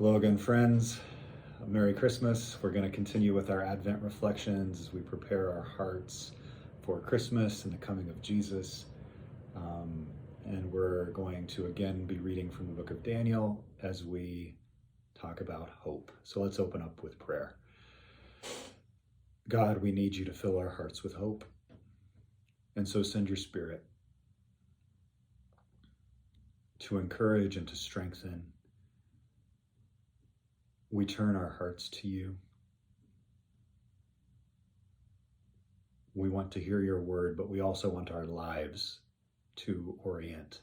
Hello again, friends. Merry Christmas. We're going to continue with our Advent reflections as we prepare our hearts for Christmas and the coming of Jesus. And we're going to again be reading from the book of Daniel as we talk about hope. So let's open up with prayer. God, we need you to fill our hearts with hope. And so send your Spirit to encourage and to strengthen. We turn our hearts to you. We want to hear your word, but we also want our lives to orient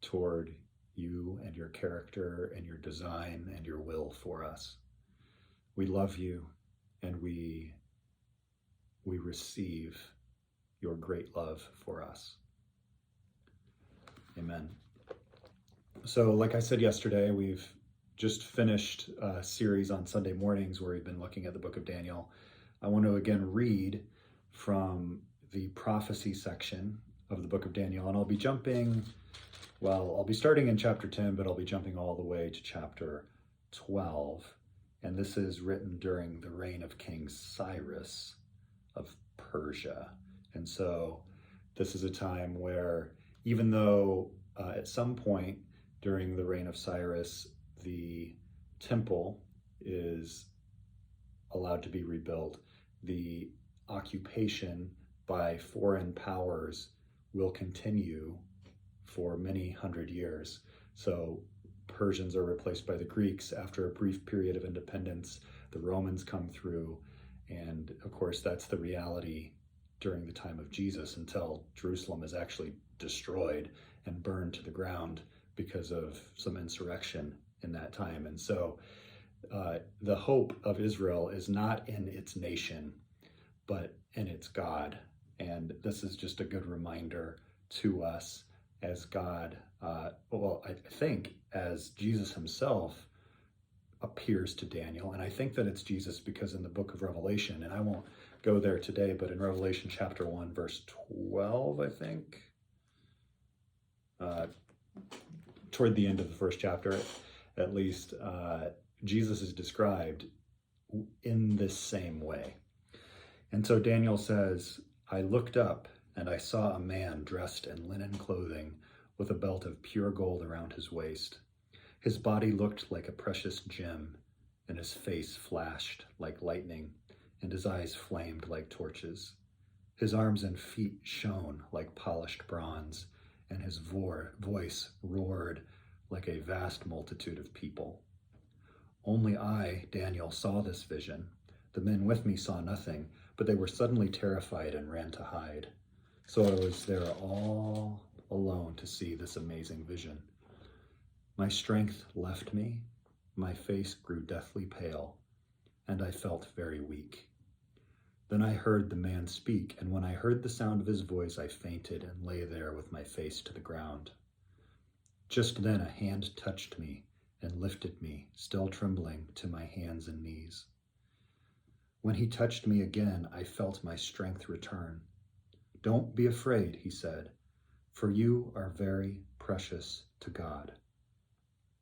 toward you and your character and your design and your will for us. We love you and we receive your great love for us. Amen. So like I said yesterday, we've just finished a series on Sunday mornings where we've been looking at the book of Daniel. I want to again read from the prophecy section of the book of Daniel, and I'll be starting in chapter 10, but I'll be jumping all the way to chapter 12. And this is written during the reign of King Cyrus of Persia. And so this is a time where, even though at some point during the reign of Cyrus, the temple is allowed to be rebuilt, the occupation by foreign powers will continue for many hundred years. So Persians are replaced by the Greeks. After a brief period of independence, the Romans come through. And of course, that's the reality during the time of Jesus until Jerusalem is actually destroyed and burned to the ground because of some insurrection in that time. And so the hope of Israel is not in its nation, but in its God. And this is just a good reminder to us as God, I think as Jesus himself appears to Daniel. And I think that it's Jesus because in the book of Revelation, and I won't go there today, but in Revelation chapter 1, verse 12, I think, toward the end of the first chapter, at least, Jesus is described in this same way. And so Daniel says, I looked up and I saw a man dressed in linen clothing with a belt of pure gold around his waist. His body looked like a precious gem, and his face flashed like lightning, and his eyes flamed like torches. His arms and feet shone like polished bronze, and his voice roared like a vast multitude of people. Only I, Daniel, saw this vision. The men with me saw nothing, but they were suddenly terrified and ran to hide. So I was there all alone to see this amazing vision. My strength left me, my face grew deathly pale, and I felt very weak. Then I heard the man speak, and when I heard the sound of his voice, I fainted and lay there with my face to the ground. Just then a hand touched me and lifted me, still trembling, to my hands and knees. When he touched me again, I felt my strength return. Don't be afraid, he said, for you are very precious to God.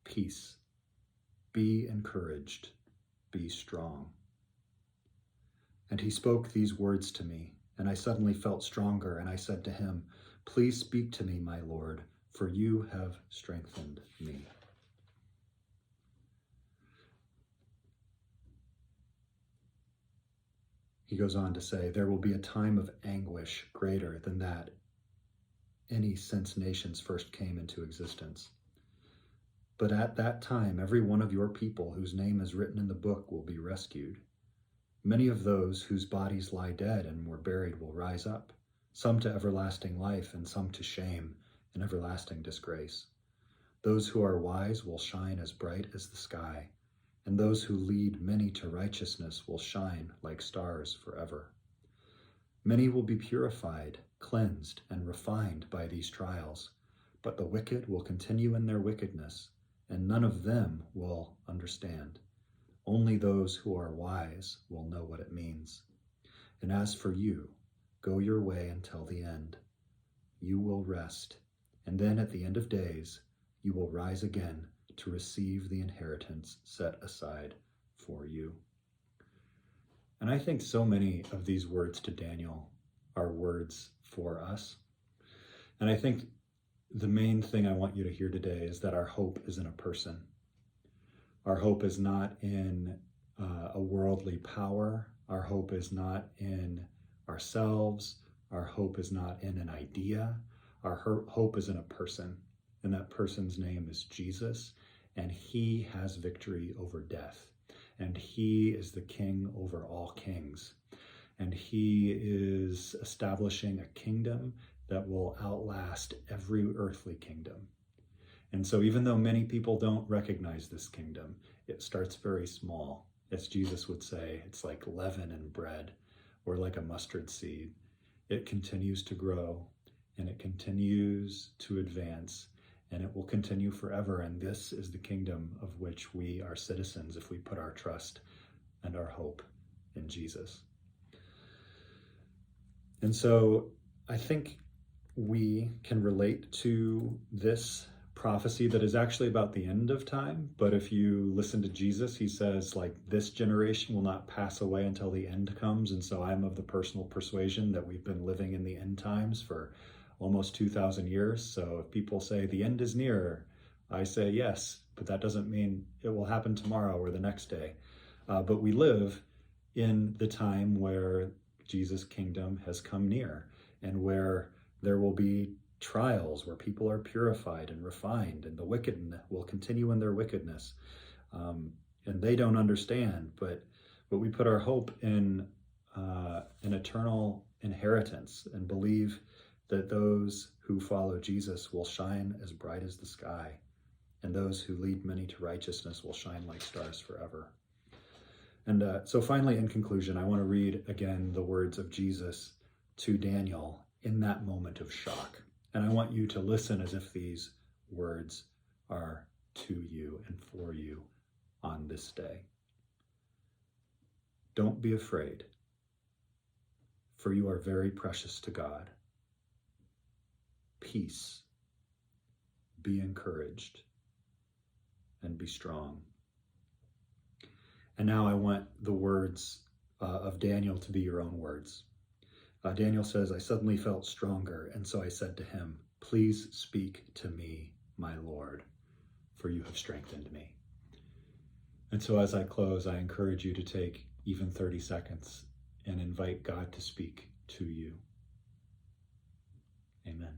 Peace. Be encouraged. Be strong. And he spoke these words to me, and I suddenly felt stronger, and I said to him, please speak to me, my Lord, for you have strengthened me. He goes on to say, there will be a time of anguish greater than that any since nations first came into existence. But at that time, every one of your people whose name is written in the book will be rescued. Many of those whose bodies lie dead and were buried will rise up, some to everlasting life and some to shame and everlasting disgrace. Those who are wise will shine as bright as the sky, and those who lead many to righteousness will shine like stars forever. Many will be purified, cleansed, and refined by these trials, but the wicked will continue in their wickedness, and none of them will understand. Only those who are wise will know what it means. And as for you, go your way until the end. You will rest, and then at the end of days, you will rise again to receive the inheritance set aside for you. And I think so many of these words to Daniel are words for us. And I think the main thing I want you to hear today is that our hope is in a person. Our hope is not in a worldly power. Our hope is not in ourselves. Our hope is not in an idea. Our hope is in a person, and that person's name is Jesus, and he has victory over death, and he is the king over all kings, and he is establishing a kingdom that will outlast every earthly kingdom. And so even though many people don't recognize this kingdom, it starts very small. As Jesus would say, it's like leaven in bread, or like a mustard seed. It continues to grow, and it continues to advance, and it will continue forever. And this is the kingdom of which we are citizens if we put our trust and our hope in Jesus. And so I think we can relate to this prophecy that is actually about the end of time. But if you listen to Jesus, he says, like, this generation will not pass away until the end comes. And so I'm of the personal persuasion that we've been living in the end times for almost 2,000 years. So if people say the end is near, I say yes, but that doesn't mean it will happen tomorrow or the next day. But we live in the time where Jesus' kingdom has come near, and where there will be trials, where people are purified and refined, and the wicked will continue in their wickedness. And they don't understand, but we put our hope in an eternal inheritance, and believe that those who follow Jesus will shine as bright as the sky, and those who lead many to righteousness will shine like stars forever. And so finally, in conclusion, I want to read again the words of Jesus to Daniel in that moment of shock. And I want you to listen as if these words are to you and for you on this day. Don't be afraid, for you are very precious to God. Peace, be encouraged, and be strong. And now I want the words of Daniel to be your own words. Daniel says, I suddenly felt stronger, and so I said to him, please speak to me, my Lord, for you have strengthened me. And so as I close, I encourage you to take even 30 seconds and invite God to speak to you. Amen.